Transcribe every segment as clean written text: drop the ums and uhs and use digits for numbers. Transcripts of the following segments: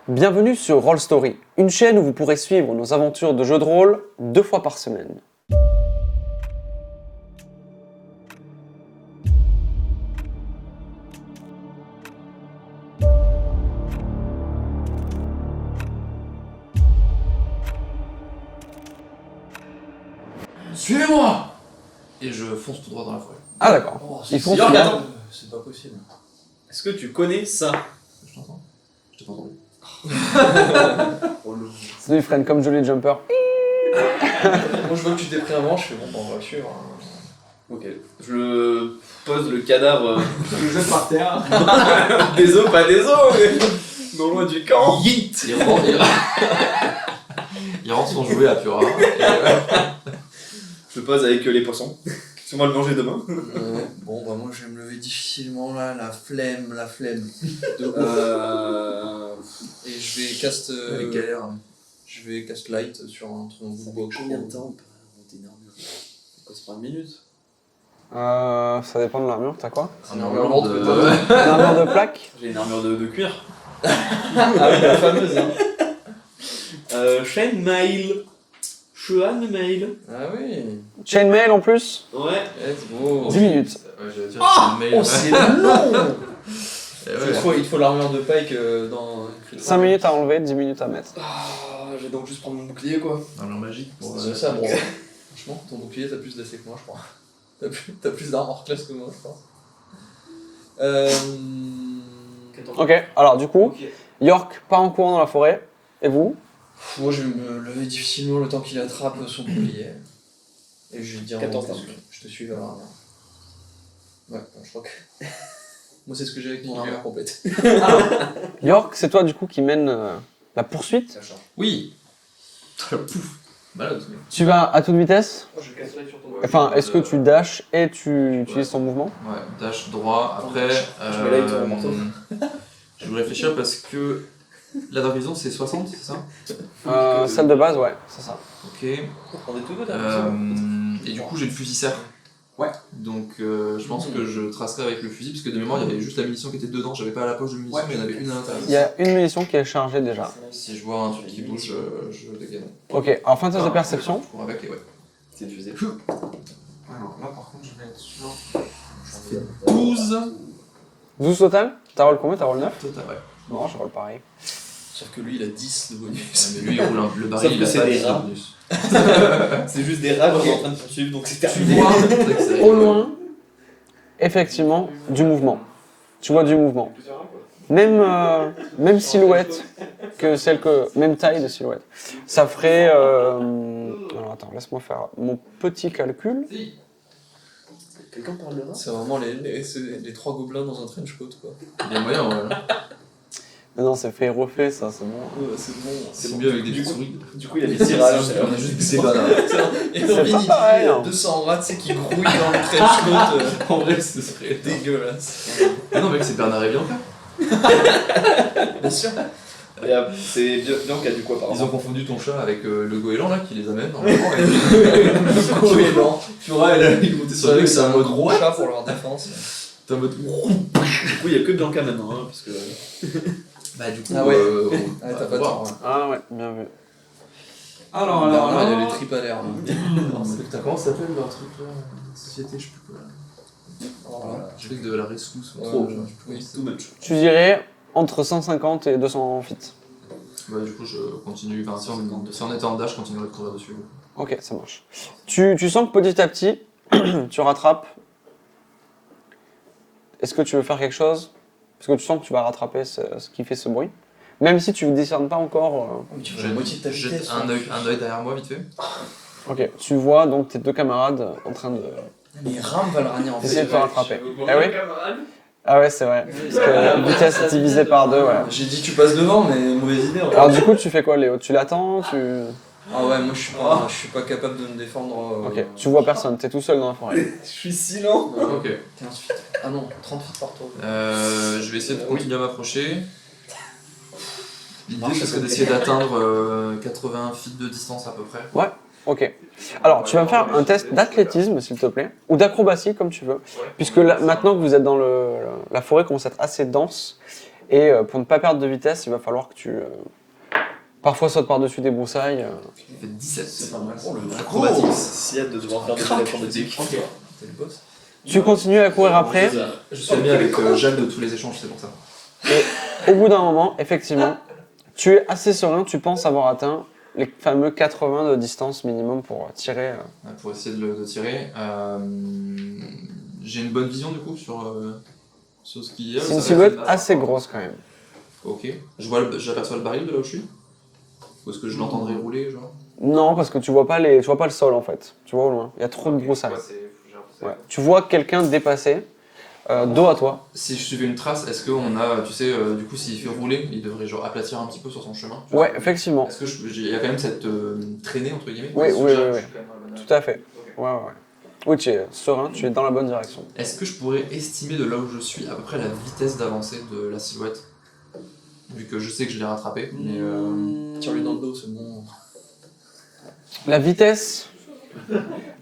Bienvenue sur Roll Story, une chaîne où vous pourrez suivre nos aventures de jeux de rôle 2 fois par semaine. Suivez-moi! Et je fonce tout droit dans la forêt. Ah d'accord. Oh, Ils font York, celui-là. attends. C'est pas possible. Est-ce que tu connais ça? Je t'entends. Je t'ai pas entendu. Sinon ils freinent comme Jolly Jumper. Moi je vois que tu t'es pris un vent, je fais bon, on va suivre. Ok. Je pose le cadavre Je le jette par terre. des os, pas des os, mais non loin du camp. Yeet! Il rentre son jouet à Pura. Je pose avec les poissons. Si on va le manger demain. Bon bah moi je vais me lever difficilement là, la flemme. Et je vais cast. Avec galère. Je vais cast light sur un truc en book. Combien de temps on peut monter une armure? C'est pas une minute. Ça dépend de l'armure, t'as quoi? Un armure de... Une armure de plaque? J'ai une armure de cuir. Ah oui, la fameuse hein. Chainmail. Chainmail. Ah oui. Chainmail en plus? Ouais. Let's go. 10 minutes. Ouais, j'allais dire c'est une mail. Oh c'est long. Et ouais. Il faut l'armure de Pike dans... 5 minutes à enlever, 10 minutes à mettre. Ah, je vais donc juste prendre mon bouclier quoi. Armure magique. C'est ça, bon. Franchement, ton bouclier, t'as plus d'AC que moi, je crois. T'as plus d'armes hors classe que moi, je pense. Ok, alors du coup, Ok. York part en courant dans la forêt. Et vous? Moi, je vais me lever difficilement le temps qu'il attrape son bouclier. Et je vais te dire... 14 bon, d'armes. je te suis vers l'armure. Ouais, je crois que... Moi, c'est ce que j'ai avec mon armure complète. York, c'est toi du coup qui mène la poursuite. Ça change. Oui! Pouf! Malade, ce mec. Tu vas à toute vitesse. Je casse l'œil sur ton Enfin, est-ce que tu dashes et tu utilises ton mouvement? Ouais, dash droit. Après. Je mets là, il tourne au marteau. Je vais réfléchir parce que. La d'horizon c'est 60, c'est ça? Celle de base, ouais, c'est ça. Ok. On est tous deux Et du coup, j'ai le fusil serre. Ouais. Donc, je pense que je tracerai avec le fusil, parce que de mémoire, il y avait juste la munition qui était dedans. J'avais pas la poche de munition, mais il y en avait une à l'intérieur. Il y a une munition qui est chargée déjà. Si je vois un truc qui bouge, je dégaine. Ok, alors fin de test de perception. Je cours avec et ouais. C'est une fusée. Alors là, par contre, je vais être sur. Ça fait 12 12 total? T'as roll combien? T'as roll 9? total, ouais. Non, je roll pareil. Sauf que lui, il a 10 de bonus. Ouais, mais lui, il roule le Sauf baril, que il a c'est pas des 10 de rats. bonus. C'est juste des rats qui sont en train de poursuivre, donc c'est Tu terminé. vois Au loin, effectivement, du mouvement. Tu vois du mouvement. Même silhouette que celle que... Même taille de silhouette. Ça ferait... Alors attends, laisse-moi faire mon petit calcul. Quelqu'un parle de rats? C'est vraiment les trois gobelins dans un trench coat, quoi. Il y a moyen, ouais. Mais non, c'est fait et refait, ça, c'est bon. C'est bon. C'est mieux avec des petites souris. Du coup, il y a des tirages. On a juste des bananes. Et C'est dans pas Vinity, pareil, hein. 200 rats, tu sais, qui grouillent dans le trench coat. En vrai, ce serait Dégueulasse. Ah non, mec, c'est Bernard et Bianca. Bien sûr. C'est bien qu'il y a du quoi par Ils ont rapport. confondu ton chat avec le goéland là qui les amène normalement. Et Le goéland. tu vois, elle il montait sur le mec, c'est un mode gros roi. chat pour leur défense. T'es en mode. Du coup, il y a que Bianca maintenant, hein, parce que. Bah, du coup, Ah ouais. on Ah, t'as va pas voir. tort. Ouais. Ah ouais, bien vu. Alors, Bernard, il a les tripes à l'air. T'as comment ça s'appelle leur truc là? Société, je sais plus quoi. Voilà. Je fais de la rescousse. Trop. je sais plus Oui. Too much. Tu dirais entre 150 et 200 feet. Bah, du coup, je continue. Enfin, si on était en dash, je continuerai de courir dessus. Ok, ça marche. Tu sens que petit à petit, tu rattrapes. Est-ce que tu veux faire quelque chose? Parce que tu sens que tu vas rattraper ce qui fait ce bruit. Même si tu ne discernes pas encore. Tu fais la moitié de ta Jette vitesse. un œil derrière moi, vite fait. Ok, tu vois donc tes deux camarades en train de Mais Ram va le ramener en essayer de fait. te rattraper. Eh oui? Ah ouais, c'est vrai. Parce que vitesse divisée par deux, ouais. J'ai dit tu passes devant, mais mauvaise idée. En fait. Alors du coup, tu fais quoi, Léo? Tu l'attends? Ah ouais, moi je suis pas capable de me défendre. Ok, tu vois personne, t'es tout seul dans la forêt. Je suis si lent. Ok. 15 feet. Ah non, 30 feet par tour. Je vais essayer de continuer à m'approcher. L'idée, ce serait d'essayer d'atteindre 80 feet de distance à peu près. Ok. Alors, tu vas me faire un test d'athlétisme, s'il te plaît, ou d'acrobatie, comme tu veux, puisque là, maintenant que vous êtes dans la forêt commence à être assez dense, Et pour ne pas perdre de vitesse, il va falloir que tu parfois sautes par-dessus des broussailles. Il fait 17. C'est pas mal. Oh, le Acrobatique. Si hâte de devoir faire des Crac. acrobatiques. Ok. T'es le boss. Tu continues à courir après. Je suis ami avec Jacques de tous les échanges, c'est pour ça. Au bout d'un moment, effectivement, tu es assez serein, tu penses avoir atteint les fameux 80 de distance minimum pour tirer. Pour essayer de tirer. J'ai une bonne vision du coup sur ce qu'il y a. C'est une Ça silhouette reste- assez grosse quand même. Ok. J'aperçois le baril de là où je suis. Ou est-ce que je l'entendrai rouler genre? Non, parce que tu vois pas le sol en fait. Tu vois au loin. Il y a trop de broussailles. Ouais. Tu vois quelqu'un dépasser, dos à toi. Si je suivais une trace, est-ce qu'on a, tu sais, du coup, s'il fait rouler, il devrait genre aplatir un petit peu sur son chemin? Ouais, effectivement. Est-ce que il y a quand même cette traînée entre guillemets? Oui, oui, oui, Je oui. suis quand même à la bonne Tout à fait. Ouais, ouais, ouais. Oui, tu es serein, tu es dans la bonne direction. Est-ce que je pourrais estimer de là où je suis à peu près la vitesse d'avancée de la silhouette? Vu que je sais que je l'ai rattrapé, mais Tire-lui dans le dos, c'est bon. La vitesse,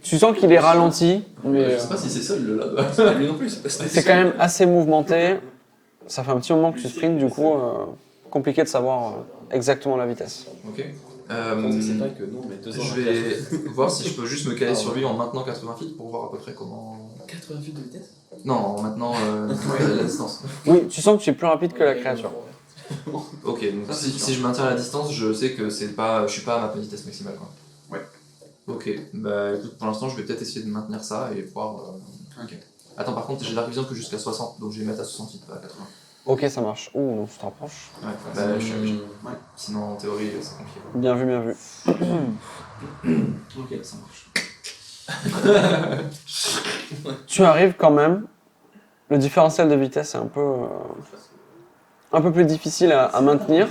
tu sens qu'il est ralenti, mais je sais pas si c'est ça le là. C'est pas lui non plus, c'est pas c'est quand même assez mouvementé. Ça fait un petit moment que tu sprints, du coup, compliqué de savoir exactement la vitesse. Ok. C'est pas que nous, on met 2 ans. Je vais voir si je peux juste me caler sur lui en maintenant 80 feet pour voir à peu près comment. 80 feet de vitesse. Non, en maintenant la distance. Oui, tu sens que tu es plus rapide que la créature. Ok, donc si je maintiens la distance, je sais que je suis pas à ma vitesse maximale quoi. Ouais. Ok, bah écoute, pour l'instant je vais peut-être essayer de maintenir ça et voir. Ok. Attends, par contre, j'ai la révision que jusqu'à 60, donc je vais mettre à 60 feet, pas à 80. Ok, ça marche. Ouh, non, tu te rapproches. Ouais, bah, je suis obligé. Ouais. Sinon, en théorie, c'est compliqué. Bien vu, bien vu. Ok, ça marche. Tu arrives quand même. Le différentiel de vitesse est un peu plus difficile à maintenir,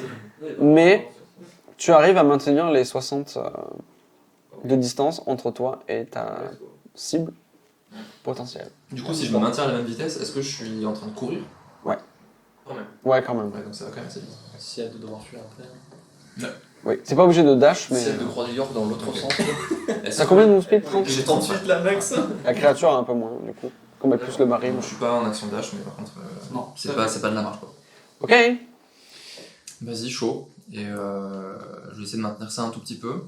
mais tu arrives à maintenir les 60 de distance entre toi et ta cible potentielle. Du coup, si je me maintiens à la même vitesse, est-ce que je suis en train de courir? Ouais. Quand même. Ouais, quand même. Ouais, donc ça va quand même assez vite. Si hâte de devoir fuir après. Oui, c'est pas obligé de dash, mais. Si hâte de croire New York dans l'autre sens. T'as combien de move speed? 30? J'ai 38 la max. La créature a un peu moins, du coup. Combat plus le baril. Je suis pas en action dash, mais par contre, Non, c'est pas de la marche quoi. Ok. Vas-y, chaud. Et je vais essayer de maintenir ça un tout petit peu.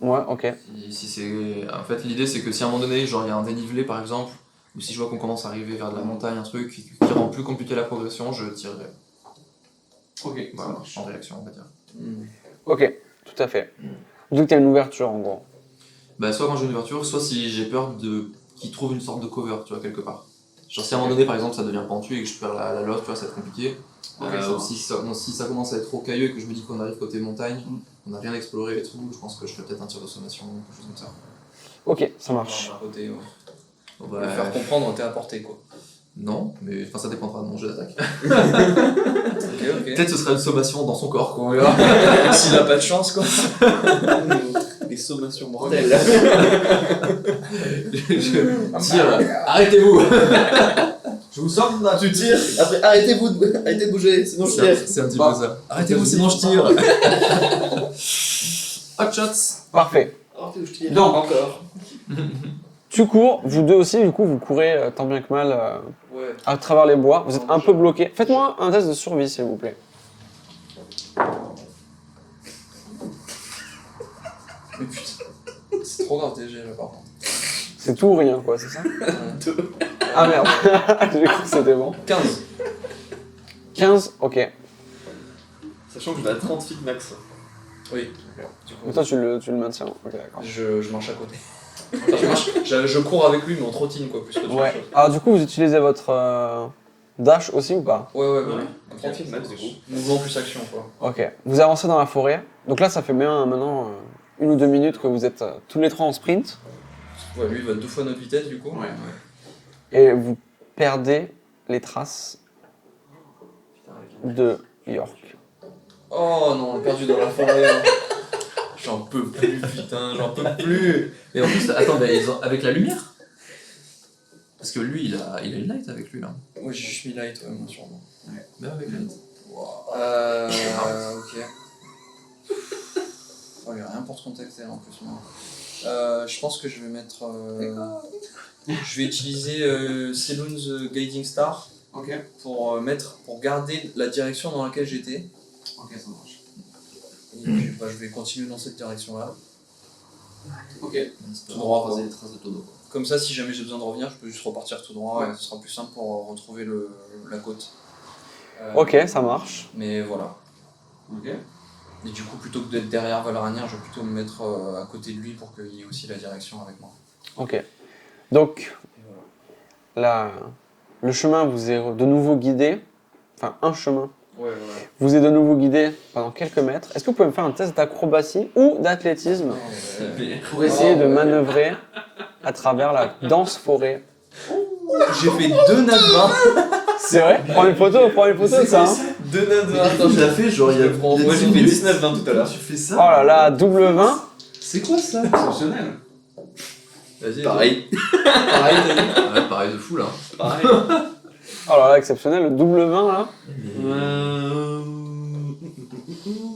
Ouais, ok. Si c'est... En fait, l'idée c'est que si à un moment donné, genre il y a un dénivelé par exemple, ou si je vois qu'on commence à arriver vers de la montagne, un truc qui rend plus compliqué la progression, je tirerai. Ok, ça Voilà, marche. en réaction, on va dire. Ok, tout à fait. Donc t'as une ouverture en gros. Bah, soit quand j'ai une ouverture, soit si j'ai peur qu'il trouve une sorte de cover, tu vois, quelque part. Genre si à un moment donné, par exemple, ça devient pentu et que je perds la lotte, tu vois, ça va être compliqué. Ok, Ou si ça commence à être trop cailleux et que je me dis qu'on arrive côté montagne, on n'a rien exploré et tout, je pense que je ferai peut-être un tir de sommation, quelque chose comme ça. Ok, ça marche. D'un côté, ouais. Bon, Pour bah, faire comprendre, t'es à portée quoi. non, mais enfin, ça dépendra de mon jeu d'attaque. Ok. Peut-être ce sera une sommation dans son corps, quoi, on verra. S'il a pas de chance quoi. Les sommations mortelles. Je tire, arrêtez-vous. Je vous sors là. Tu tires, après arrêtez de bouger, sinon je tire. C'est un petit peu ça. Arrêtez-vous, sinon je tire. Hot shots. Parfait. Arrêtez où je tire. Donc. Encore. Tu cours, vous deux aussi, du coup, vous courez tant bien que mal Ouais. à travers les bois. Vous êtes un peu bloqué. Faites-moi un test de survie, s'il vous plaît. Mais putain. C'est trop grave TG là par contre. C'est tout ou rien, quoi, c'est ça? Ah merde, j'ai cru que c'était bon. 15. 15, ok. Sachant que je vais à 30 feet max. Oui. Du Mais coup, toi, tu le maintiens. Ok, d'accord. je marche à côté. Enfin, je cours avec lui mais en trottine quoi, plus que autre Ouais. chose. Alors, du coup, vous utilisez votre dash aussi ou pas? Ouais. Ouais. À 30 feet max du coup. Mouvement plus action quoi. Ok. Vous avancez dans la forêt. Donc là, ça fait bien maintenant 1 ou 2 minutes que vous êtes tous les trois en sprint. Ouais, lui il va 2 fois notre vitesse du coup. Ouais. Et vous perdez les traces de York. Oh non, on est perdu dans la forêt. Hein. J'en peux plus, putain, j'en peux plus. Et en plus, attends, mais avec la lumière? Parce que lui, il a une light avec lui là. Ouais, j'ai juste mis light, ouais, moi sûrement. Même avec la light. Ok. Oh, il y a rien pour te contacter en plus, moi. Je pense que je vais mettre. Je vais utiliser Selun's Guiding Star Ok. pour garder la direction dans laquelle j'étais. Ok, ça marche. Et puis, je vais continuer dans cette direction-là. Ok. Tout droit, croiser quoi. les traces de tonneau. Comme ça, si jamais j'ai besoin de revenir, je peux juste repartir tout droit. Ouais. Et ce sera plus simple pour retrouver la côte. Ok, ça marche. Mais voilà. Ok. Et du coup, plutôt que d'être derrière Valranier, je vais plutôt me mettre à côté de lui pour qu'il y ait aussi la direction avec moi. Ok. Donc, Et voilà. le chemin vous est de nouveau guidé. Enfin, un chemin Ouais, voilà. vous est de nouveau guidé pendant quelques mètres. Est-ce que vous pouvez me faire un test d'acrobatie ou d'athlétisme pour essayer de manœuvrer à travers la dense forêt? J'ai fait 2 nats de 20. C'est vrai? Prends une photo de ça. Hein. 2 nats de Mais 20. il l'a fait genre il y a Moi, j'ai fait 19-20 tout à l'heure. Tu fais ça? Oh là là, double 20. C'est quoi ça? Exceptionnel. Vas-y. Pareil. Pareil, t'as dit. Ouais, pareil de fou là. Pareil. Oh là là, exceptionnel, le double 20 là.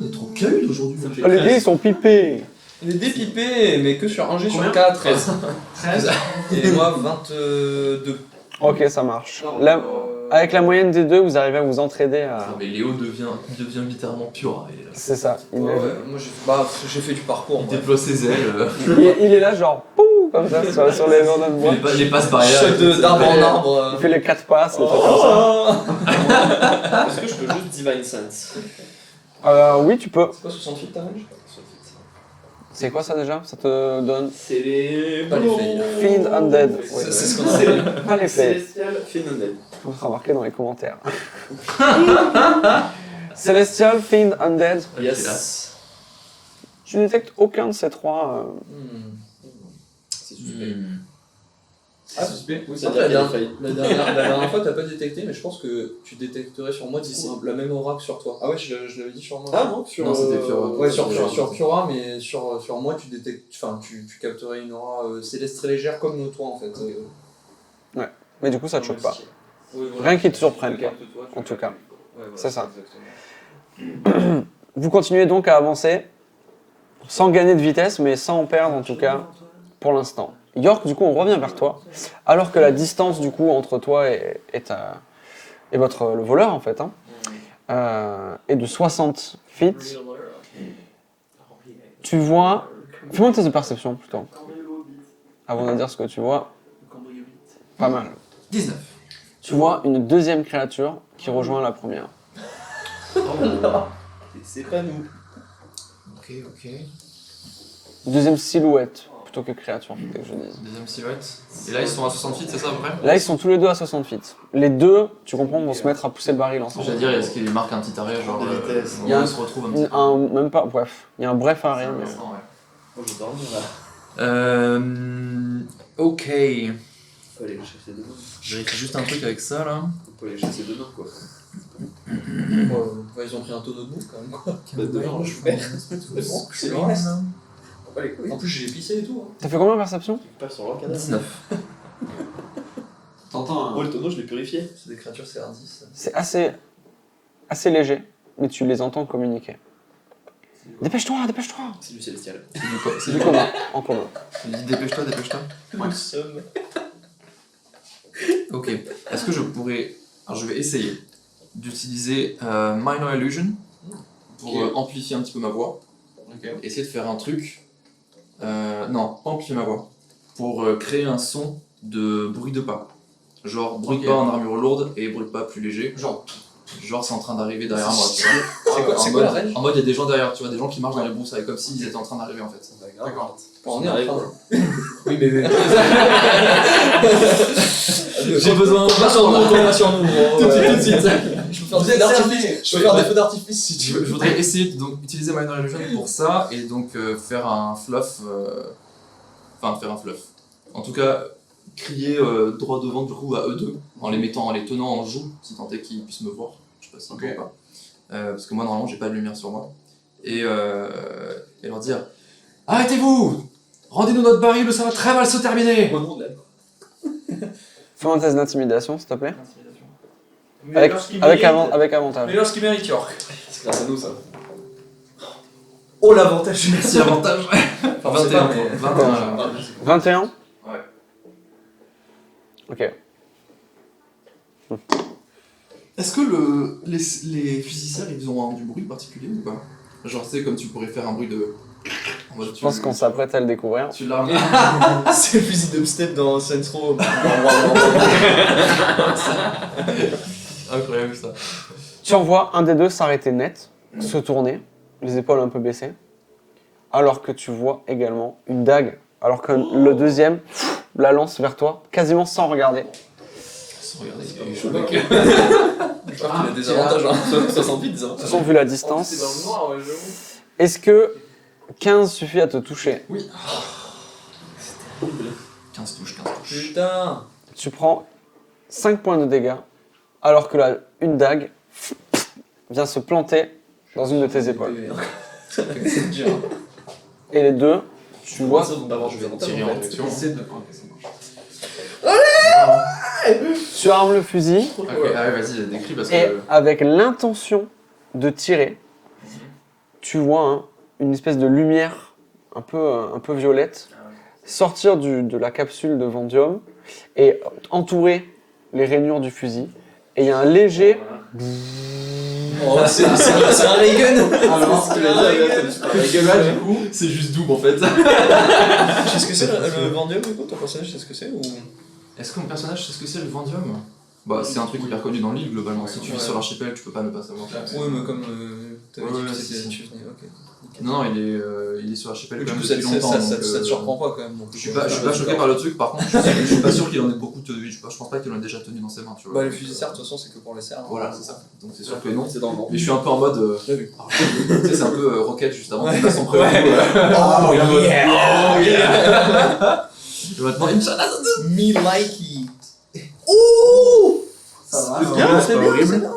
On est trop calme aujourd'hui. Ça me fait Oh, les 13. dés ils sont pipés. Il est dépipé, mais que sur 1 G Combien sur 4. 13. 13. Et moi, 22. Ok, ça marche. Là, avec la moyenne des deux, vous arrivez à vous entraider à... Non, mais Léo devient littéralement pur. C'est ça. Ouais, moi, j'ai fait du parcours. Il moi. déploie ses ailes. Il est là genre, pouf, comme ça, sur les bandes de bois. Les passes barrières. D'arbre en arbre. Il fait les 4 passes, les trucs comme ça. Est-ce que je peux juste Divine Sense? Oui, tu peux. C'est quoi 60 feet ta range? C'est quoi ça déjà? Ça te donne C'est les. Pas les feuilles. Fiend Undead. C'est Oui. c'est ce qu'on a. Pas les faits. Celestial Fiend Undead. Faut se remarquer dans les commentaires. Celestial, Fiend, Undead. Yes. Tu détectes aucun de ces trois. C'est suspect. Ah, C'est suspect. Oui, Ah, ça la, veut dire dernière, qu'il a failli. la dernière fois, t'as pas détecté, mais je pense que tu détecterais sur moi du coup la même aura que sur toi. Ah ouais, je l'avais dit sur moi. Ah non, sur. Non, c'était Fiora. Ouais, sur Fiora, mais sur moi, tu détectes, enfin, tu capterais une aura céleste très légère comme toi en fait. Mais du coup, ça te choque pas. Oui, voilà. Rien qui te surprenne, quoi. Capte-toi, En tout cas. Ouais, voilà, C'est ça. exactement. Vous continuez donc à avancer, sans gagner de vitesse, mais sans en perdre en tout cas, pour l'instant. York, du coup, on revient vers toi, alors que la distance du coup entre toi et le voleur en fait, est de 60 feet. Tu vois, fais-moi un test de perception plutôt, avant de dire ce que tu vois. Pas mal. 19. Tu vois une deuxième créature qui rejoint la première. C'est pas nous. Ok. Une deuxième silhouette plutôt que créature, faut que je dise. Deuxième silhouette. Et là ils sont à 60 feet, c'est ça à peu près? Là, ils sont tous les deux à 60 feet. Les deux, tu comprends, vont se mettre à pousser le baril ensemble. J'allais dire, est-ce qu'il marque un petit arrêt, genre. De vitesse. Il y a un se retrouve un petit peu. Même pas, bref. Il y a un bref arrêt, mais... Instant, ouais. Moi, je vais dormir là. Ok. Faut aller chercher demain. Je vérifie juste un truc avec ça là. Faut aller chasser demain, quoi. Ouais, ils ont pris un tonneau de bouffe quand même quoi. Bah, demain, je fais. C'est bon. Pas les couilles. En plus, j'ai épicé et tout. Hein. T'as fait combien en perception? Pas sur leur cadavre. 19. T'entends Moi, le tonneau, je l'ai purifié. C'est des créatures CR10. C'est assez léger, mais tu les entends communiquer. Dépêche-toi. C'est du célestial. C'est Du commun, en commun. Tu dis dépêche-toi. Nous sommes. Ok. Est-ce que je pourrais. Alors je vais essayer d'utiliser Minor Illusion pour Ok. amplifier un petit peu ma voix. Ok. Essayer de faire un truc. Non, pas amplifier ma voix. Pour créer un son de bruit de pas. Genre bruit de Ok. pas en armure lourde et bruit de pas plus léger. Genre c'est en train d'arriver derrière moi. Tu vois. C'est En quoi la mode- range? En mode il y a des gens derrière, tu vois, des gens qui marchent dans les broussailles comme s'ils étaient en train d'arriver en fait. D'accord. On est en arrive, train quoi. Oui, mais. J'ai besoin. Compte pas sur nous, compte pas sur nous. Tout de suite. Je peux faire des feux d'artifice. Je peux faire des feux d'artifice si tu Je veux. voudrais essayer de donc, utiliser Minor Illusion pour ça et donc faire un fluff. Enfin, faire un fluff. En tout cas, crier droit devant du coup à eux deux en les tenant en joue, si tant est qu'ils puissent me voir. Je sais pas si Ok. ou pas. Parce que moi, normalement, j'ai pas de lumière sur moi. Et leur dire arrêtez-vous! Rendez-nous notre baril ou ça va très mal se terminer! Au nom de la. Fais-moi un test d'intimidation, s'il te plaît. Mais Avec, lorsqu'il avec, mérite- avec avantage. Mais lorsqu'il mérite York. C'est grâce à nous, ça. Oh l'avantage. Merci, avantage! Enfin, c'est pas, mais- 21. 21 Ouais. Ok. Est-ce que les fusils serres, ils ont du bruit particulier ou pas? Genre, tu sais, comme tu pourrais faire un bruit de... Je pense qu'on s'apprête à le découvrir. Tu l'armes. C'est le fusil dubstep dans Saints Row. Incroyable ça. Tu en vois un des deux s'arrêter net, se tourner, les épaules un peu baissées, alors que tu vois également une dague, alors que le deuxième la lance vers toi, quasiment sans regarder. Sans regarder, C'est c'est pas pas chaud, chaud, mec. Je crois qu'il a des avantages, hein. 68, des De toute avantages. façon, vu la distance, C'est dans le noir, ouais, j'avoue. est-ce que 15 suffit à te toucher? 15 touches. Putain. Tu prends 5 points de dégâts, alors que une dague vient se planter dans une de tes épaules. C'est dur. Et les deux, tu vois, D'abord, je vais tirer en action. tu armes le fusil, Ok, ah ouais, vas-y, décris parce et que... avec l'intention de tirer, tu vois une espèce de lumière un peu violette sortir de la capsule de Vendium et entourer les rainures du fusil. Et il y a un léger... Oh, c'est un ray gun. Alors, du coup, c'est juste double en fait. Tu sais ce que c'est le Vendium, du coup, ton personnage, sait ce que c'est ou... Est-ce que mon personnage sait ce que c'est le Vendium? Bah, c'est un truc hyper connu dans l'île globalement. Si tu vis sur l'archipel, tu peux pas ne pas savoir. Ouais, mais comme t'avais Ouais, dit ouais, que si, si. tu venais, ok. Non, il est sur l'archipel Du quand coup, même ça depuis longtemps. te donc, surprend pas quand même. donc, Je suis pas choqué par le truc, par contre, je suis pas sûr qu'il en ait beaucoup tenu. Je pense pas qu'il en ait déjà tenu dans ses mains, tu vois. Bah, les fusils serres, de toute façon, c'est que pour les serres. Voilà, c'est ça. Donc c'est sûr que non. C'est dans le vent. Mais je suis un peu en mode. J'ai vu. Tu sais, c'est un peu Rocket juste avant qu'il fasse son Ouais. prévu. Oh yeah! Oh yeah! Et maintenant, Inch'Allah, Me likey. Ouh! Ça c'est va, bien, c'est c'est pas horrible. horrible.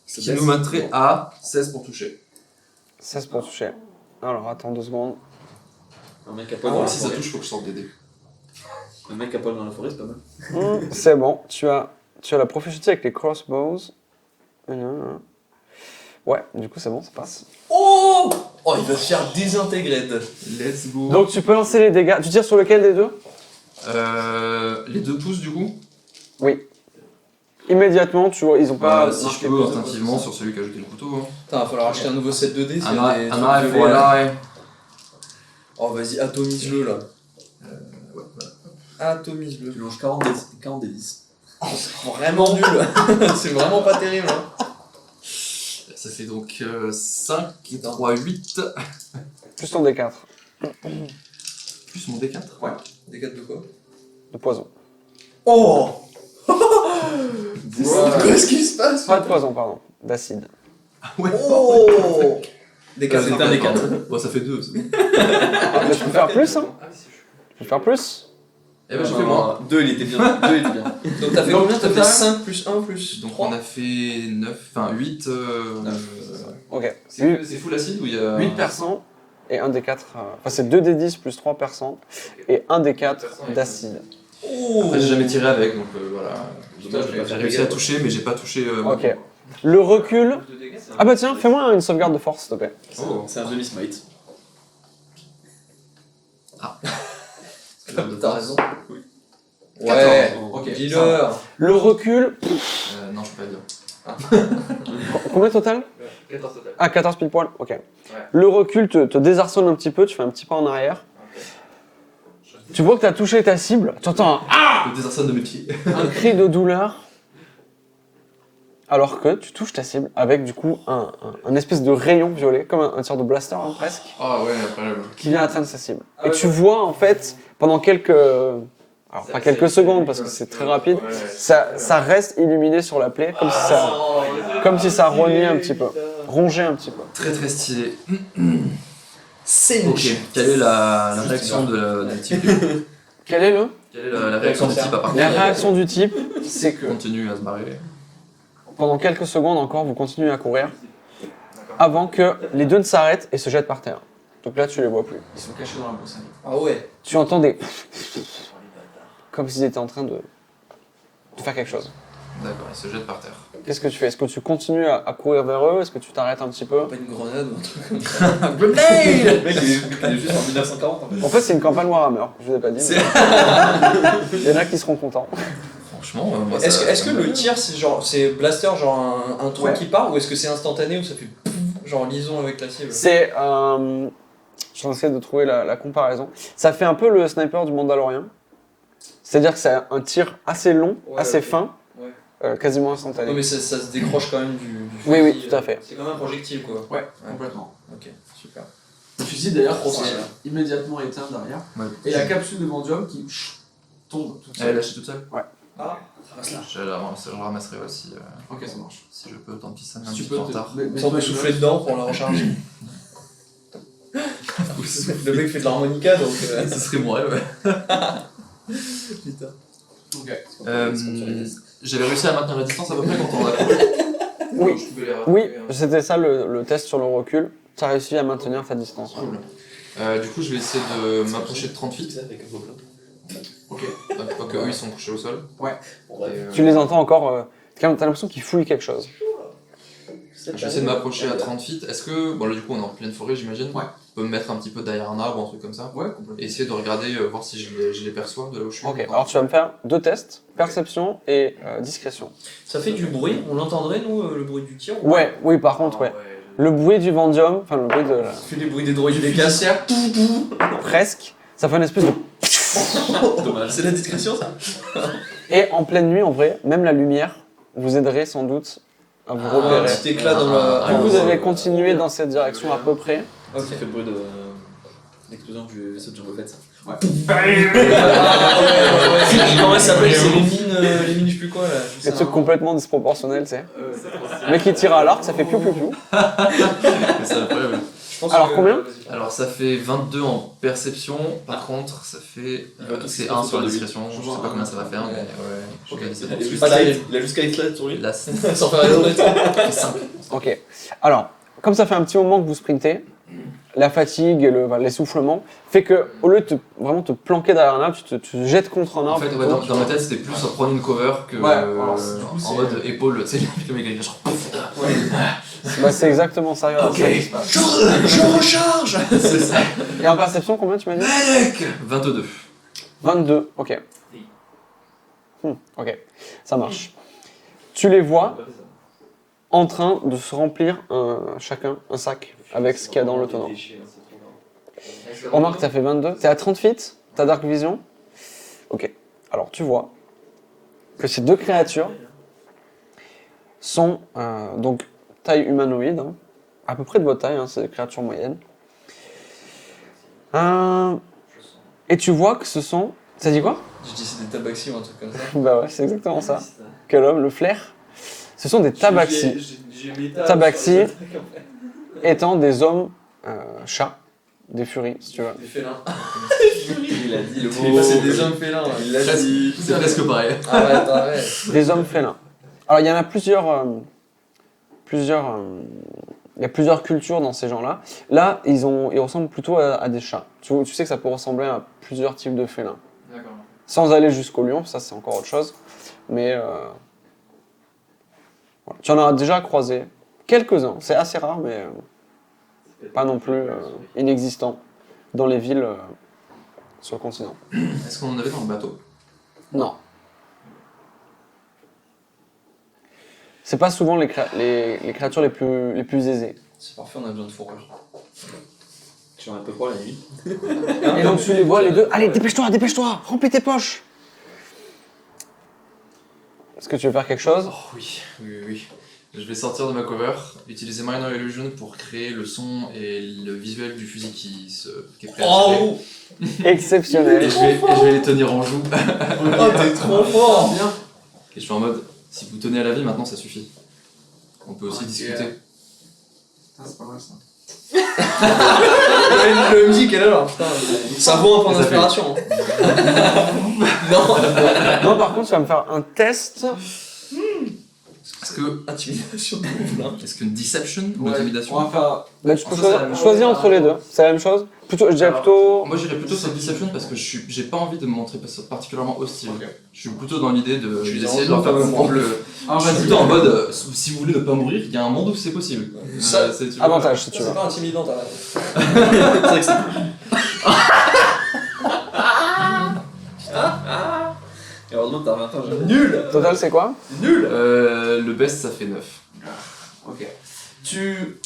Ce qui nous mettrait à 16 pour toucher. 16 pour toucher. Alors, attends 2 secondes. Un mec à poil dans Ah, la si ça forêt. touche, faut que je sorte des dés. Un mec à poil dans la forêt, c'est pas mal. C'est bon, tu as la proficiency avec les crossbows. Ouais, du coup c'est bon, ça passe. Oh! Oh, il va se faire désintégrer. Let's go. Donc tu peux lancer les dégâts. Tu tires sur lequel des deux? Les 2 pouces du coup. Oui. Immédiatement, tu vois, ils ont pas. Si je marqué peux, plus de instinctivement, points. sur celui qui a jeté le couteau. Hein. Putain, va falloir acheter un nouveau set de dés. Un arrêt, violets, voilà, là. ouais. Oh, vas-y, atomise-le là. Ouais. Atomise-le. Tu lances 40 des 10. C'est vraiment nul. C'est vraiment pas terrible. Hein. Ça fait donc 5 et 3, 8. Plus ton D4 Plus mon D4. Ouais. Des 4 de quoi? de poison. Oh! Wow. Qu'est-ce qui se passe? Pas de poison, pardon. D'acide. Ouais. Oh! Des 4 C'est un des 4. Bon, ça fait 2. Ah, mais je peux faire plus, hein. Je peux faire plus. Eh ben, j'ai fait moins. 2, il était bien. 2, il était bien. Donc t'as fait Donc, combien? T'as fait total 5 plus 1 plus Donc 3? on a fait 9, enfin 8. Ok. C'est full acide ou il y a. 8 percents et un D4. Enfin, c'est 2 D10 plus 3 percents et un D4 d'acide. Oh! Après, j'ai jamais tiré avec, donc voilà. Dommage, j'ai pas J'ai fait réussi à toucher, mais j'ai pas touché. Ok. Le recul. Ah bah tiens, fais-moi une sauvegarde de force, s'il te plaît. Oh. C'est un demi-smite. T'as raison. Oui. Ouais. Ok. Dis-leur. Le recul. Non, je peux pas le dire. Combien total? 14 total. Ah, 14 pile poil, ok. Le recul te désarçonne un petit peu, tu fais un petit pas en arrière. Tu vois que tu as touché ta cible, tu entends Le désarçonne de mes pieds. un cri de douleur, alors que tu touches ta cible avec du coup un espèce de rayon violet, comme un sorte de blaster hein, presque, Ah ouais, incroyable. qui vient atteindre sa cible. Et tu vois en fait, pendant quelques... Alors pas quelques secondes parce que c'est très rapide, ça reste illuminé sur la plaie, comme si ça rognait un petit peu, rongeait un petit peu. Très très stylé. C'est Ok, quelle est la réaction du type Quel est le? Quelle est la réaction du type à part La réaction du type, c'est que continue à se barrer. pendant quelques secondes encore, vous continuez à courir avant que les deux ne s'arrêtent et se jettent par terre. Donc là, tu les vois plus. Ils sont cachés dans la broussaille. Ah ouais. Tu entends des... comme s'ils étaient en train de faire quelque chose. D'accord, ils se jettent par terre. Qu'est-ce que tu fais? Est-ce que tu continues à courir vers eux? Est-ce que tu t'arrêtes un petit peu? Pas une grenade ou un truc comme ça. Le mec, il est juste en 1940 en fait. En fait, c'est une campagne Warhammer, je vous ai pas dit. mais Il y en a qui seront contents. Franchement, moi, Est-ce que le tir, c'est blaster, genre un truc qui part, ou est-ce que c'est instantané, ou ça fait pouf, genre liaison avec la cible? C'est. Je vais essayer de trouver la comparaison. Ça fait un peu le sniper du Mandalorian. C'est-à-dire que c'est un tir assez long, assez fin, quasiment instantané. Non mais ça se décroche quand même du Oui, fusil, oui, tout à fait. C'est comme un projectile quoi. Ouais, complètement. Ok, super. Le fusil d'ailleurs Trop c'est stylé. immédiatement éteint derrière. Ouais. Et la capsule de Vendium qui tombe toute Elle est seule. lâchée toute seule. Ah, Reste là. Je la ramasserai aussi Ok, ça marche. si je peux, tant pis, ça met un Si tu petit peux peu en retard. ça on peut souffler dedans pour la recharger. Le mec fait de l'harmonica donc. Ce serait mon rêve, ouais. Putain. Ok. J'avais réussi à maintenir la distance à peu près quand on a couru. Oui. Je pouvais les Oui, rattraper, c'était ça le test sur le recul. Tu as réussi à maintenir ta distance. Cool. Du coup, je vais essayer de m'approcher de 30 feet. Ok. Donc eux, ils sont couchés au sol. Ouais. Et, Tu les entends encore. T'as l'impression qu'ils fouillent quelque chose. je vais essayer de m'approcher à 30 feet. Est-ce que. Bon, là, du coup, on est en pleine forêt, j'imagine. Ouais. Je peux me mettre un petit peu derrière un arbre ou un truc comme ça. Ouais, complètement. Et essayer de regarder, voir si je les perçois de là où je suis. Ok, alors tu vas me faire 2 tests, perception et discrétion. Ça fait du bruit, on l'entendrait nous, le bruit du tir? Ouais, oui, par contre, ouais. Le bruit du Vendium, enfin le bruit de la... Ça fait des bruits des droïdes des cassières. presque, ça fait une espèce de... Dommage. C'est la discrétion ça? Et en pleine nuit, en vrai, même la lumière vous aiderait sans doute à vous Un repérer. petit éclat dans la. Plus vous avez continué dans cette direction à peu près, Ok. Ça fait le bruit de l'explosion du vaisseau de Jango Fett. Ouais. Comment ça s'appelle? C'est les mines, je sais plus quoi là. c'est des trucs complètement disproportionnels, tu sais. Le mec qui tire à l'arc, ça fait piou piou piou. C'est incroyable. Alors, combien? Alors ça fait 22 en perception, par contre ça fait... c'est 1 sur la discrétion, je sais pas combien ça va faire, mais ouais, je vais essayer de Il a jusqu'à X sur lui. Là, Sans faire raison d'être. Ok. Alors, comme ça fait un petit moment que vous sprintez, la fatigue et l'essoufflement fait que, au lieu de vraiment te planquer derrière un arbre, tu te jettes contre un en arbre. fait, ouais, dans ma tête c'était plus en prendre une cover que Ouais, alors, du coup, en c'est- mode épaule, tu sais, le mec il est genre pouf. Bah, c'est exactement ça. regarde. Je recharge. C'est ça. Et en perception, combien tu m'as dit? 22. 22, ok. Ok, ça marche. Tu les vois en train de se remplir chacun un sac avec ce qu'il y a dans le tonneau. Remarque, t'as fait 22. T'es à 30 feet, t'as Dark Vision. Ok, alors tu vois que ces 2 créatures sont donc taille humanoïde, hein, à peu près de votre taille, hein, c'est des créatures moyennes. Et tu vois que ce sont... Ça dit quoi? J'ai dit c'est des tabaxis ou un truc comme ça. Bah ouais, c'est exactement ça. Quel homme, le flair. Ce sont des tabaxis. Tabaxis étant des hommes chats, des furies, si tu veux. Des félins. Il a dit le C'est des hommes félins. Il l'a dit. C'est presque pareil. Arrête. Des hommes félins. Alors il y en a il y a plusieurs cultures dans ces gens-là. Là, ils ressemblent plutôt à des chats. Tu sais que ça peut ressembler à plusieurs types de félins. D'accord. Sans aller jusqu'au lion, ça c'est encore autre chose. Mais voilà. Tu en as déjà croisé quelques-uns. C'est assez rare, mais pas non plus inexistant dans les villes sur le continent. Est-ce qu'on en avait dans le bateau? Non. C'est pas souvent les créatures les plus aisées. C'est parfait, on a besoin de fourrure. Je suis un peu froid la nuit. Et donc tu les vois les deux. Allez, dépêche-toi, remplis tes poches. Est-ce que tu veux faire quelque chose? Oh oui. Je vais sortir de ma cover, utiliser Minor Illusion pour créer le son et le visuel du fusil qui est prêt à tirer. Oh, Exceptionnel. Et je vais les tenir en joue. t'es trop fort. Bien. Et je suis en mode, si vous tenez à la vie, maintenant ça suffit. On peut aussi Ok. discuter. Putain, c'est pas mal ça. Le musique est là, alors putain. Ça vaut un point Ça fait- d'inspiration. Non, par contre, tu vas me faire un test. Est-ce qu'une deception ou Ouais, intimidation? on va faire. Bah, tu peux Ça, c'est la même choisir chose. entre les deux. C'est la même chose. Je dirais plutôt. Moi j'irais plutôt sur deception parce que j'ai pas envie de me montrer particulièrement hostile. Je suis plutôt dans l'idée d'essayer de leur faire comprendre le. Ah, Je suis vas-y. plutôt en mode, si vous voulez ne pas mourir, il y a un monde où c'est possible. Ça, c'est- tu vois. Avantage, si tu veux. C'est pas intimidant, t'as raison. C'est vrai que c'est. Et heureusement ans, t'as 20 ans, j'ai nul. Total, c'est quoi? Nul. Le best, ça fait 9. Ok. Tu.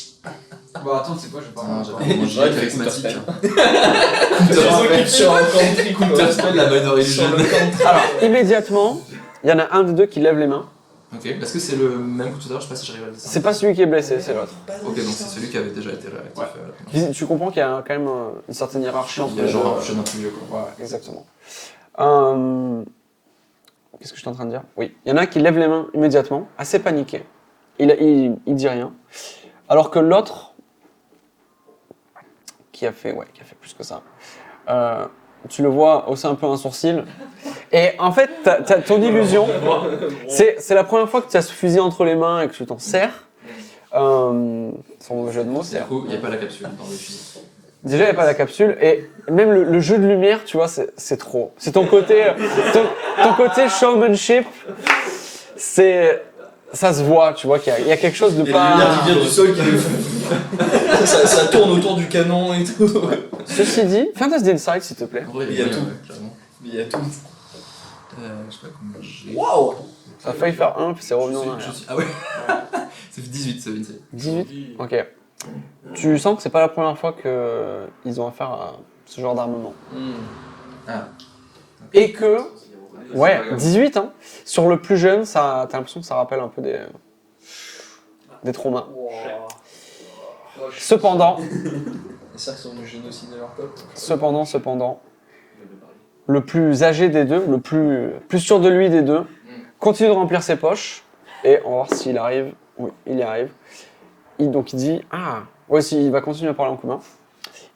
Bon, attends, c'est quoi, je vais pas. Ah, pas- j'avais mon Ouais, gilet il fait charismatique. Counter sur un country, Counterspell, la Minor sur Illusion. le country. Alors, immédiatement, il y en a un des deux qui lève les mains. Ok, est-ce que c'est le même coup tout à l'heure? Je sais pas si j'arrive à le dire. C'est pas celui qui est blessé, c'est l'autre. Ok, donc c'est celui qui avait déjà été réactif. à la première. Tu comprends qu'il y a quand même une certaine hiérarchie entre Il y a les genre deux. un jeune un plus vieux quoi. Ouais, exactement. Qu'est-ce que je suis en train de dire? Oui, il y en a un qui lève les mains immédiatement, assez paniqué. Il dit rien. Alors que l'autre, qui a fait plus que ça, tu le vois hausser un peu un sourcil. Et en fait, t'as ton illusion, c'est la première fois que tu as ce fusil entre les mains et que tu t'en sers. Son jeu de mots, Du c'est... coup, il n'y a pas la capsule dans le fusil. Déjà, il n'y a pas la capsule, et même le jeu de lumière, tu vois, c'est trop. C'est ton côté, ton côté showmanship, ça se voit, tu vois, qu'il y a quelque chose de Il y a la lumière pas... qui vient du sol qui ça tourne autour du canon et tout. Ceci dit, fais un test d'insight, s'il te plaît. En vrai, Il y a moyen, tout. ouais, clairement. Mais il y a tout. Je sais pas combien j'ai. Waouh. Ça a failli faire 1, puis c'est revenu en arrière. Ah ouais. Ça fait 18, ça, Vinci. 18. Ok. Tu sens que c'est pas la première fois qu'ils ont affaire à ce genre d'armement. Ah. Et que... Ouais, 18, hein. Sur le plus jeune, t'as l'impression que ça rappelle un peu des traumas. Cependant, C'est ça qu'ils sont venus génocider leur peuple. cependant, le plus âgé des deux, le plus sûr de lui des deux, continue de remplir ses poches, et on va voir s'il arrive. Oui, il y arrive. Donc il dit, ouais, il va continuer à parler en commun.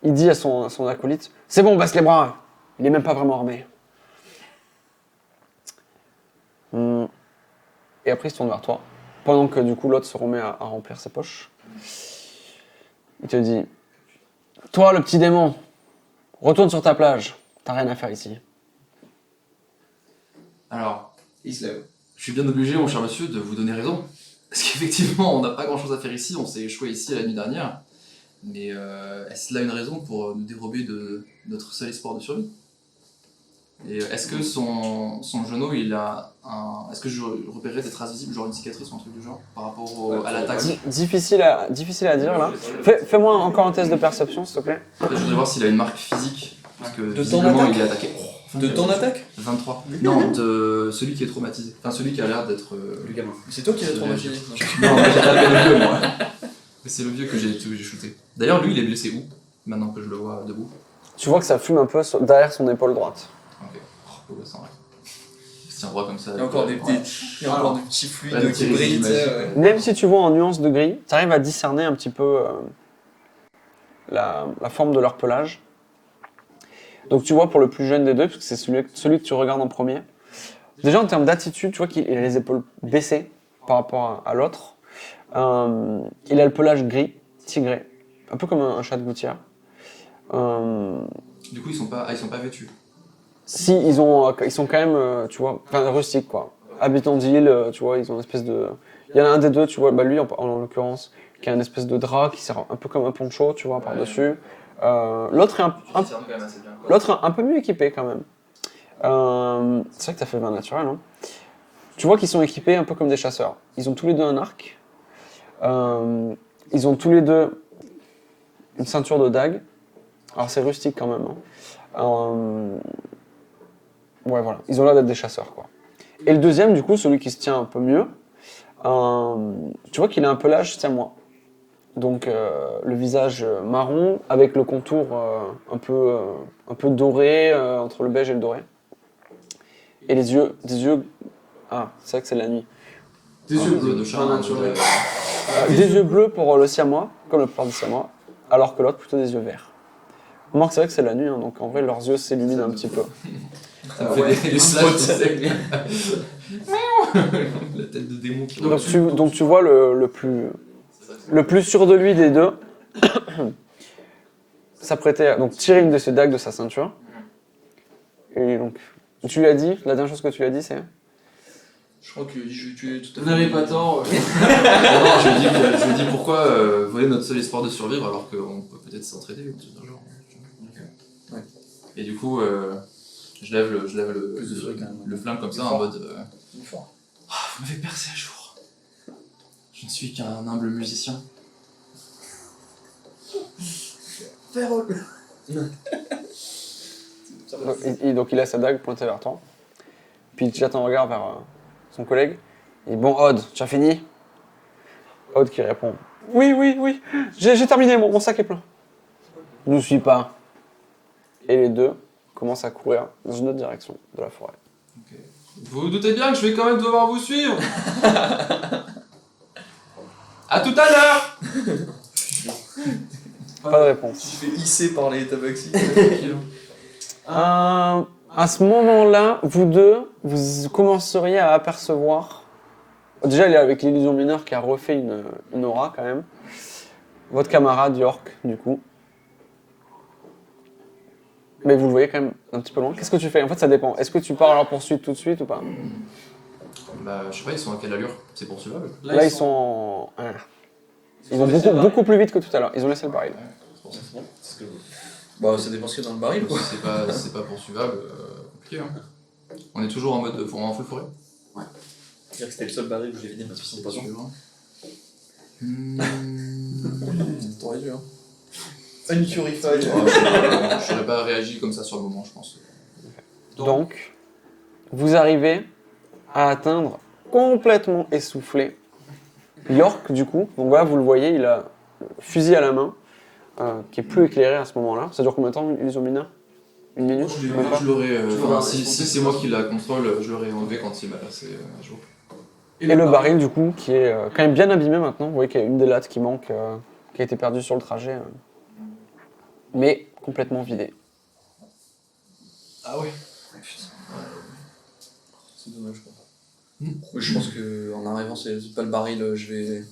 Il dit à son acolyte, c'est bon, baisse les bras, il est même pas vraiment armé. Et après il se tourne vers toi, pendant que du coup l'autre se remet à remplir ses poches. Il te dit, toi le petit démon, retourne sur ta plage, t'as rien à faire ici. Alors, Il se lève. je suis bien obligé, mon cher monsieur, de vous donner raison. Parce qu'effectivement, on n'a pas grand chose à faire ici, on s'est échoué ici la nuit dernière. Mais est-ce là une raison pour nous dérober de notre seul espoir de survie? Et est-ce que son genou, il a un. Est-ce que je repérerais des traces visibles, genre une cicatrice ou un truc du genre, par rapport à l'attaque? Difficile à dire là. Fais-moi encore un test de perception s'il te plaît. Après, je voudrais voir s'il a une marque physique, parce que De ton visiblement attaque il est attaqué. De ton attaque 23. Non, de celui qui est traumatisé. Enfin, celui qui a l'air d'être. Le gamin. C'est toi qui l'as traumatisé. Non, mais j'ai tapé le vieux, moi. Mais c'est le vieux que j'ai shooté. D'ailleurs, lui, il est blessé où? Maintenant que je le vois debout. Tu vois que ça fume un peu derrière son épaule droite. Ok. Oh, ouais, ça, ouais. Il se tient droit comme ça. Il y a encore des petits fluides Ouais, qui des brillent. images. tu sais, ouais. Même si tu vois en nuances de gris, tu arrives à discerner un petit peu la forme de leur pelage. Donc tu vois pour le plus jeune des deux, parce que c'est celui que tu regardes en premier. Déjà en termes d'attitude, tu vois qu'il a les épaules baissées par rapport à l'autre. Il a le pelage gris, tigré, un peu comme un chat de gouttière. Du coup, ils sont pas vêtus. Si, ils sont quand même, tu vois, enfin rustiques quoi. Habitants d'île, tu vois, ils ont une espèce de... Il y en a un des deux, tu vois, bah lui en l'occurrence, qui a une espèce de drap qui sert un peu comme un poncho, tu vois, par-dessus. L'autre est l'autre un peu mieux équipé quand même. C'est vrai que t'as fait 20 naturel, hein. Tu vois qu'ils sont équipés un peu comme des chasseurs. Ils ont tous les deux un arc. Ils ont tous les deux une ceinture de dague. Alors c'est rustique quand même, hein. Ouais, voilà. Ils ont l'air d'être des chasseurs, quoi. Et le deuxième, du coup, celui qui se tient un peu mieux, tu vois qu'il a un pelage siamois. Donc le visage marron avec le contour un peu doré entre le beige et le doré. Et des yeux... Ah, c'est vrai que c'est la nuit. Des yeux bleus de chat. pas naturel. Des yeux bleus pour le siamois, comme la plupart des siamois, alors que l'autre plutôt des yeux verts. Remarque, c'est vrai que c'est la nuit, hein, donc en vrai leurs yeux s'illuminent un petit peu. Ça me fait des slash, tu sais. La tête de démon qui Donc tu vois le plus sûr de lui des deux s'apprêter à donc, tirer une de ses dagues de sa ceinture. Et donc, tu lui as dit, la dernière chose que tu lui as dit, c'est... Je crois que je vais tuer tout à Vous fait. n'avez pas tort. Non, je lui dis pourquoi voler notre seul espoir de survivre alors qu'on peut peut-être s'entraider ou un truc dans le genre. Ouais. Et du coup, Je lève Plus de feuilles, quand même. le flingue comme ça Fort. en mode Fort. vous m'avez percé à jour. Je ne suis qu'un humble musicien. Donc il a sa dague pointée vers toi. Puis il jette un regard vers son collègue. Il dit bon, Odd, tu as fini? Odd qui répond oui, j'ai terminé, mon sac est plein. Ne nous suis pas. Et les deux commencent à courir dans une autre direction de la forêt. Vous vous doutez bien que je vais quand même devoir vous suivre. À tout à l'heure. Pas de réponse. Tu te fais hisser par les tabaxis. À ce moment-là, vous deux, vous commenceriez à apercevoir. Déjà, il est avec l'illusion mineure qui a refait une aura quand même. Votre camarade York, du coup. Mais vous le voyez quand même un petit peu loin. Qu'est-ce que tu fais? En fait, ça dépend. Est-ce que tu pars à leur poursuite tout de suite ou pas? Bah, je sais pas, ils sont à quelle allure? C'est poursuivable. Là, ils sont en... Ils vont beaucoup plus vite que tout à l'heure. Ils ont laissé le baril. Bah, ça dépend ce qu'il y a dans le baril, quoi. Si c'est pas poursuivable, compliqué. Hein. On est toujours en mode en full forêt. C'est-à-dire que c'était le seul baril que j'ai vidé parce que c'est pas sûr. T'aurais dû, hein. Uncurified. Je n'aurais pas réagi comme ça sur le moment, je pense. Donc, vous arrivez à atteindre complètement essoufflé York, du coup. Donc voilà, vous le voyez, il a le fusil à la main, qui est plus éclairé à ce moment-là. Ça dure combien de temps, l'illusion mineure? Une minute? Même pas. Je l'aurais. Si c'est moi qui la contrôle, je l'aurais enlevé quand il m'a passé à jour. Et le baril, du coup, qui est quand même bien abîmé maintenant. Vous voyez qu'il y a une des lattes qui manque, qui a été perdue sur le trajet. Mais complètement vidé. Ah ouais. C'est dommage, quoi. Oui, je pense qu'en arrivant, c'est pas le baril, je vais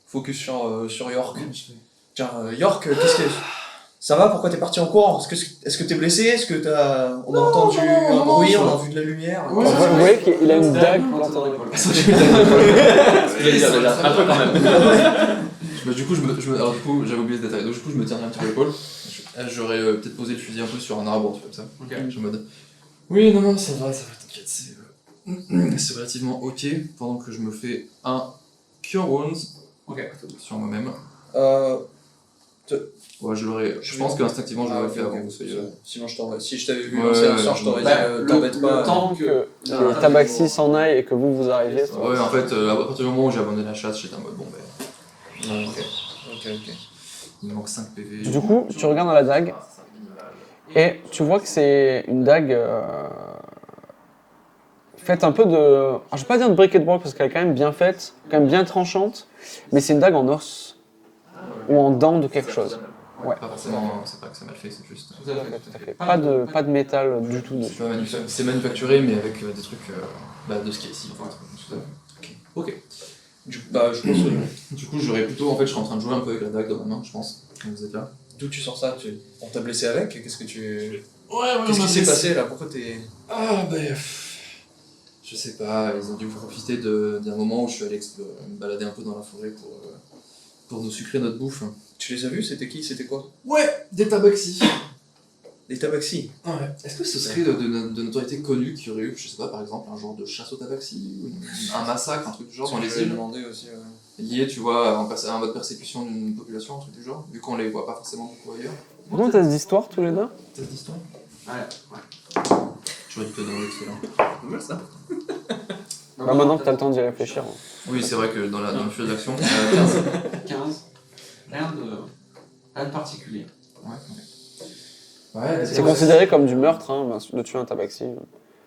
focus sur York. Tiens, York, qu'est-ce que... Ça va? Pourquoi t'es parti en courant? Est-ce que t'es blessé? Est-ce que on a entendu un bruit? On a vu de la lumière? Ouais, Vous voyez qu'il a une dague plantée dans l'épaule. Un peu quand même. Du coup, alors du coup, j'avais oublié ce détail. Donc du coup, je me tiendrai un petit peu l'épaule. J'aurais peut-être posé le fusil un peu sur un arbre, un truc comme ça. Je suis en mode. Oui, non, ça va, t'inquiète, c'est relativement ok. Pendant que je me fais un Cure Wounds sur moi-même. Ouais, je pense qu'instinctivement, je l'aurais fait avant que vous soyez. Sinon, si je t'avais vu Ouais, lancer un ouais, sort, je t'aurais Bah, dit t'embête pas. Tant que les tabaxis s'en aillent et que vous arrivez, ça va. Ouais, en fait, à partir du moment où j'ai abandonné la chasse, j'étais en mode bon, ben. Ok. Il me manque 5 PV. Du coup, tu regardes dans la dague et tu vois que c'est une dague faite un peu de... Alors, je vais pas dire de brick et de broc parce qu'elle est quand même bien faite, quand même bien tranchante, mais c'est une dague en os ou en dent de quelque chose. Ouais. Pas forcément, c'est pas que c'est mal fait, c'est juste. Tout à fait. Pas de métal du tout dessus. C'est manufacturé, mais avec des trucs de ce qu'il y a ici. En fait. Ok. Je pense que... Du coup, j'aurais plutôt. En fait, je suis en train de jouer un peu avec la dague dans ma main, je pense. Quand vous êtes là. D'où tu sors ça? On t'a blessé avec? Qu'est-ce que tu... Ouais, Qu'est-ce qui s'est passé là? Pourquoi t'es... Ah, je sais pas, ils ont dû profiter d'un moment où je suis allé me balader un peu dans la forêt pour nous sucrer notre bouffe. Tu les as vus? C'était qui? C'était quoi? Ouais, des tabaxis. Des tabaxis? Ouais. Est-ce que ce serait de notoriété connue qu'il y aurait eu, je sais pas, par exemple, un genre de chasse aux tabaxis ou un massacre, un truc du genre dans les îles demandé aussi. lié, tu vois, en mode persécution d'une population, un truc du genre, vu qu'on les voit pas forcément beaucoup ailleurs. Comment t'as cette histoire tous les deux? T'as cette histoire? Ouais. J'aurais dû te demander tout à l'heure. Pas mal ça. Bah, maintenant que t'as le temps d'y réfléchir. Oui, c'est vrai que dans le feu d'action. 15. Rien de particulier. Ouais, C'est considéré comme du meurtre, hein, de tuer un tabaxi,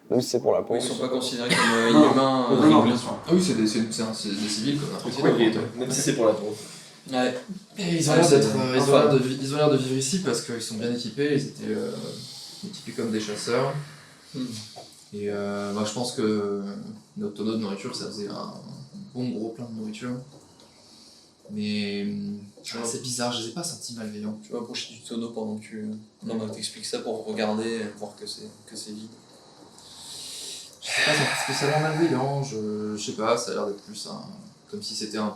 même si c'est pour la peau. Ils sont pas considérés comme inhumains. Non, bien sûr. Ah oui, c'est des civils comme n'importe qui. Pourquoi il est toi? Même si c'est pour la peau. Ouais. Et ils ont l'air de vivre ici parce qu'ils sont bien équipés, ils étaient équipés comme des chasseurs. Et je pense que notre tonneau de nourriture, ça faisait un bon gros plein de nourriture. Mais c'est bizarre, je les ai pas sentis malveillants. Tu vas approcher du tonneau pendant que tu t'expliques ça pour regarder, voir que c'est vide. Je sais pas, c'est spécialement malveillant, je sais pas, ça a l'air d'être plus comme si c'était un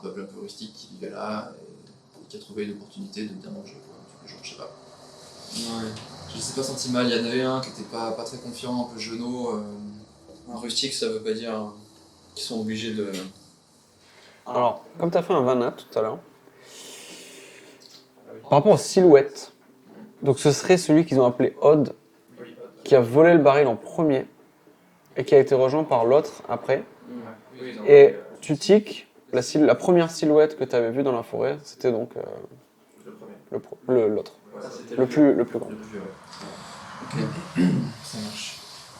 peuple un peu rustique qui vivait là et qui a trouvé une opportunité de bien manger, quoi. Genre, je sais pas. Je sais pas senti mal, il y en avait un qui était pas très confiant, un peu genou. Un rustique, ça veut pas dire qu'ils sont obligés de. Alors, comme tu as fait un Vanna tout à l'heure, par rapport aux silhouettes, donc ce serait celui qu'ils ont appelé Odd, qui a volé le baril en premier et qui a été rejoint par l'autre après. Et Tutik, la première silhouette que tu avais vue dans la forêt, c'était donc l'autre, le plus grand. Le plus vieux, ouais. Ok, ça marche.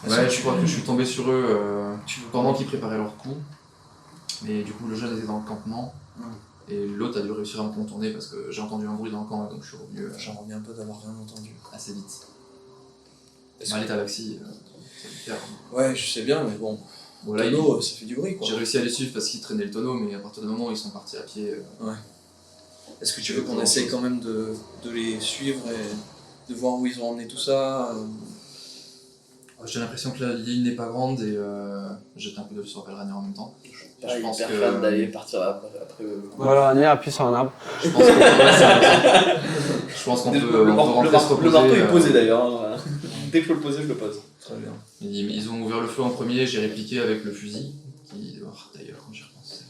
Ouais, je crois que je suis tombé sur eux pendant qu'ils préparaient leur coup. Mais du coup, le jeune était dans le campement. Et l'autre a dû réussir à me contourner parce que j'ai entendu un bruit dans le camp et donc je suis revenu J'en reviens un peu d'avoir rien entendu. assez vite. Mal est à Vaxi, ça me fait. Ouais, je sais bien, mais bon. Bon, là, Tonneau, ça fait du bruit quoi. j'ai réussi à les suivre parce qu'ils traînaient le tonneau, mais à partir du moment où ils sont partis à pied. Est-ce que tu veux qu'on essaye quand même de les suivre et de voir où ils ont emmené tout ça J'ai l'impression que la ligne n'est pas grande et jette un coup d'œil sur Valrania en même temps. Pas Je pense hyper que- fan d'aller partir après Voilà, Rania appuie sur un arbre. Je pense qu'on peut, le, on peut rentrer se reposer. le marteau est posé d'ailleurs. Hein. Dès que je peux le poser, je le pose. Très bien. Ils ont ouvert le feu en premier, j'ai répliqué avec le fusil. D'ailleurs, quand j'y repense.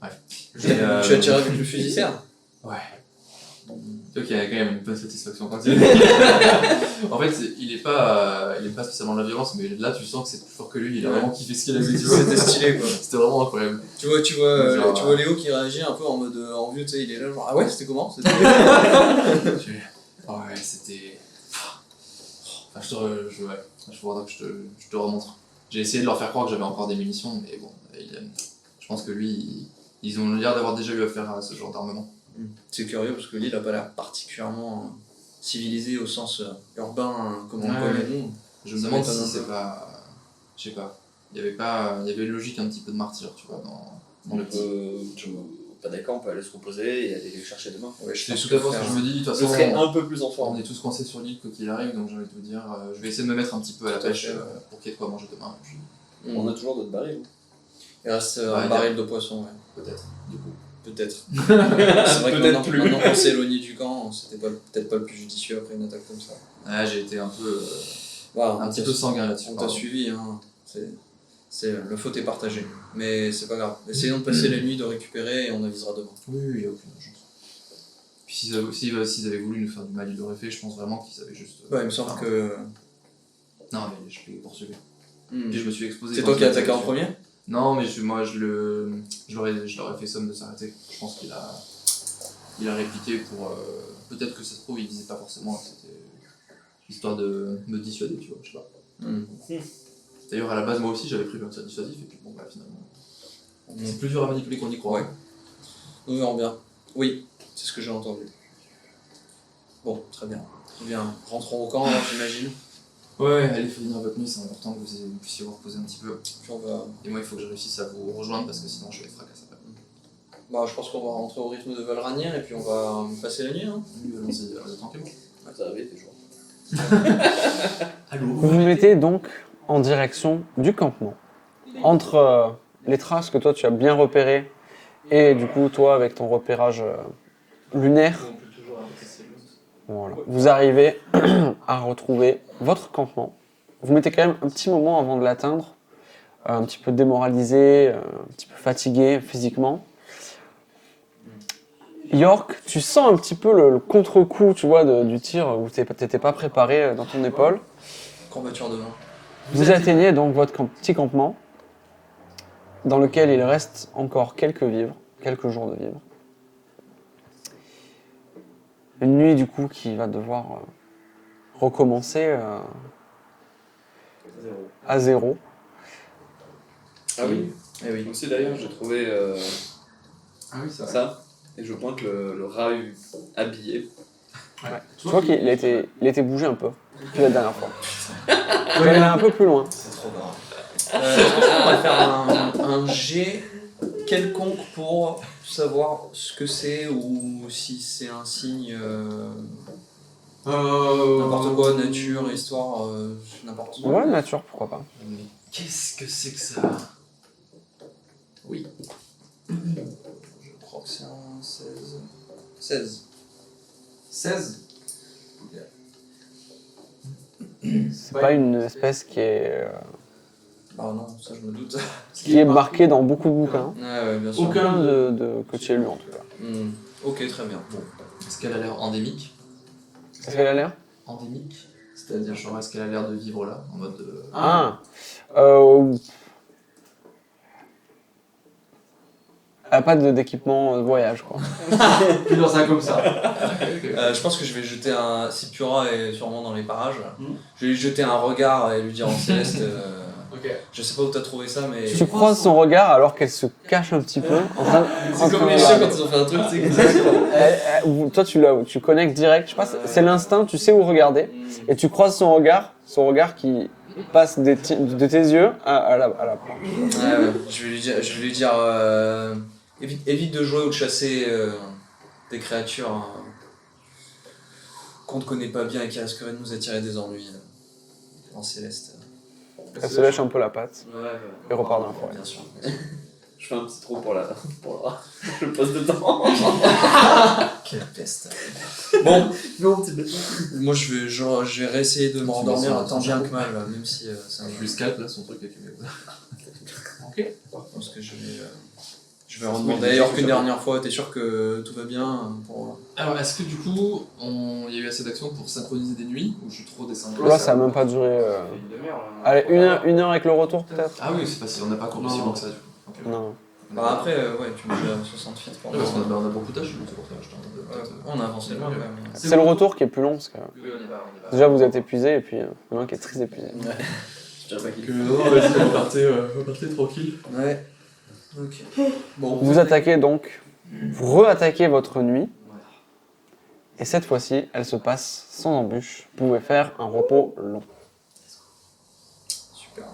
Bref. Tu as tiré avec le fusil serre. Ouais. Tu vois qu'il y a quand même une bonne satisfaction quand il En fait, il est pas spécialement de la violence, mais là tu sens que c'est plus fort que lui, il a vraiment kiffé ce qu'il a vu, tu vois. C'était stylé quoi. C'était vraiment incroyable. Tu vois Genre, Léo qui réagit un peu en mode en vieux, tu sais, il est là genre ah ouais, c'était comment C'était- Ouais, c'était. Enfin, je faudra que je te remontre. J'ai essayé de leur faire croire que j'avais encore des munitions, mais bon, je pense que lui, ils ont l'air d'avoir déjà eu affaire à ce genre d'armement. C'est curieux parce que l'île a pas l'air particulièrement civilisée au sens urbain comme on le Ouais, connaît ouais. nous. Je me Ça demande si m'étonne un c'est peu. pas. Je sais pas. Il y avait une logique un petit peu de martyr, tu vois, dans le petit. Pas d'accord, on peut aller se reposer et aller les chercher demain. Ouais, je C'est pense tout à fait que ce que faire- je me dis, de toute Je serais façon. un peu plus en On forme. est tous coincés sur l'île quoi qu'il arrive, donc j'ai envie de vous dire, je vais essayer de me mettre un petit peu à la Tout à pêche fait. pour qu'il y ait de quoi manger demain, et puis On a toujours d'autres barils. Il reste Ouais, un il y a- baril de poisson, ouais. peut-être, du coup. Peut-être. C'est vrai que Peut-être maintenant, plus. maintenant qu'on s'est éloigné du camp, c'était peut-être pas le plus judicieux après une attaque comme ça. Ouais, j'ai été un peu, Voilà, un petit peu sanguin là-dessus. on t'a pardon. suivi, hein. Le faute est partagé. Mais c'est pas grave. Essayons de passer la nuit, de récupérer et on avisera demain. Oui, il n'y a aucune urgence. Puis s'ils avaient voulu nous faire du mal, ils l'auraient fait, je pense vraiment qu'ils avaient juste. Ouais, il me semble que. Non, mais je l'ai poursuivi. Hmm. Puis je me suis exposé. C'est quand toi qui il as a attaqué en tiré premier dessus. Non, mais je leur ai fait somme de s'arrêter. Je pense qu'il a répliqué pour. Peut-être que ça se trouve, il disait pas forcément que c'était histoire de me dissuader, tu vois, je sais pas. Hmm. D'ailleurs, à la base, moi aussi, j'avais pris le tir dissuasif, et puis bon, bah finalement. C'est plus dur à manipuler qu'on y croit. Ouais. Nous verrons bien. Oui, c'est ce que j'ai entendu. Bon, très bien. Eh bien, rentrons au camp, alors, j'imagine. Ouais, allez finir votre nuit, c'est important que vous puissiez vous reposer un petit peu. Puis on va. Et moi, il faut que je réussisse à vous rejoindre parce que sinon je vais fracasser après. Bah, je pense qu'on va rentrer au rythme de Valranier et puis on va passer la nuit. Hein. Oui, allons-y, tranquillement. Ça avait toujours. Allô. Vous vous mettez donc en direction du campement. Entre les traces que toi tu as bien repérées et du coup toi avec ton repérage lunaire, voilà, vous arrivez à retrouver votre campement. Vous mettez quand même un petit moment avant de l'atteindre, un petit peu démoralisé, un petit peu fatigué physiquement. York, tu sens un petit peu le contre-coup, tu vois, du tir où t'étais pas préparé dans ton épaule. Courbature de vin. Vous atteignez donc votre petit campement, dans lequel il reste encore quelques jours de vivres. Une nuit du coup qui va devoir recommencer à zéro. Ah oui. Eh oui. Aussi d'ailleurs, j'ai trouvé Ah oui, ça. ça. Et je pointe le rat habillé. Tu vois qu'il a été bougé un peu depuis la dernière fois. Il est un peu plus loin. C'est trop grave. On va faire un jet quelconque pour savoir ce que c'est ou si c'est un signe. N'importe quoi, nature, histoire, n'importe quoi. Ouais, nature, pourquoi pas. Mais qu'est-ce que c'est que ça? Oui. Je crois que c'est un 16. 16. 16. c'est pas une espèce Ah non, ça je me doute. qui est marquée dans beaucoup de bouquins. Ouais, bien sûr. Aucun que tu aies lu en tout cas. Ok, très bien. Bon. Est-ce qu'elle a l'air endémique? Est-ce qu'elle a l'air? Endémique? C'est-à-dire, genre, est-ce qu'elle a l'air de vivre là, en mode... Ah. Euh, Elle a pas d'équipement de voyage quoi. Plus dans ça comme ça. Je pense que je vais jeter un... Si Pura est sûrement dans les parages, je vais lui jeter un regard et lui dire en céleste... Ok. Je sais pas où t'as trouvé ça, mais... Tu croises son regard alors qu'elle se cache un petit peu. C'est comme les chiens quand ils ont fait un truc, tu sais. Toi tu connectes direct, je sais pas, c'est l'instinct, tu sais où regarder. Et tu croises son regard qui passe de tes yeux à la planche. Ouais. Je vais lui dire évite de jouer ou de chasser des créatures qu'on ne connaît pas bien et qui risqueraient de nous attirer des ennuis en céleste. Elle se lèche un peu la patte Ouais. et repart dans la forêt. Bien sûr. Je fais un petit trou pour je le pose dedans. Quelle peste. Bon, Non, petit bêtement. moi je vais réessayer de me rendormir tant bien que mal, même si ça Je lui scalpe, là, son truc avec mes... Ok. parce que je vais redemander d'ailleurs qu'une dernière fois, t'es sûr que tout va bien pour... Alors, est-ce que du coup, il y a eu assez d'actions pour synchroniser des nuits, ou je suis trop descendu? Là ça a même pas duré. Une demi-heure. Là. Allez, une heure avec le retour peut-être. Ah oui, c'est facile, on n'a pas couru si loin que ça, du coup. Ok. Non. Bah après, ouais, tu me dis 60 feet pour Ouais, parce qu'on a, on a beaucoup tâches, c'est pour ça que je t'en demande peut-être... on a avancé loin quand même. C'est le retour qui est plus long parce que Oui, on y va, on y va. déjà vous êtes épuisé et puis il y en a un qui est très épuisé. Je dirais pas qu'il Que non, vas-y, repartez tranquille. Ouais. Ok. Bon. Vous attaquez donc, vous re-attaquez votre nuit. Et cette fois-ci, elle se passe sans embûche. Vous pouvez faire un repos long. Super.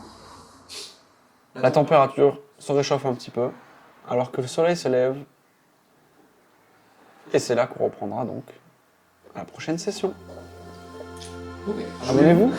La température se réchauffe un petit peu, alors que le soleil se lève. Et c'est là qu'on reprendra donc à la prochaine session. Ok. Abonnez-vous.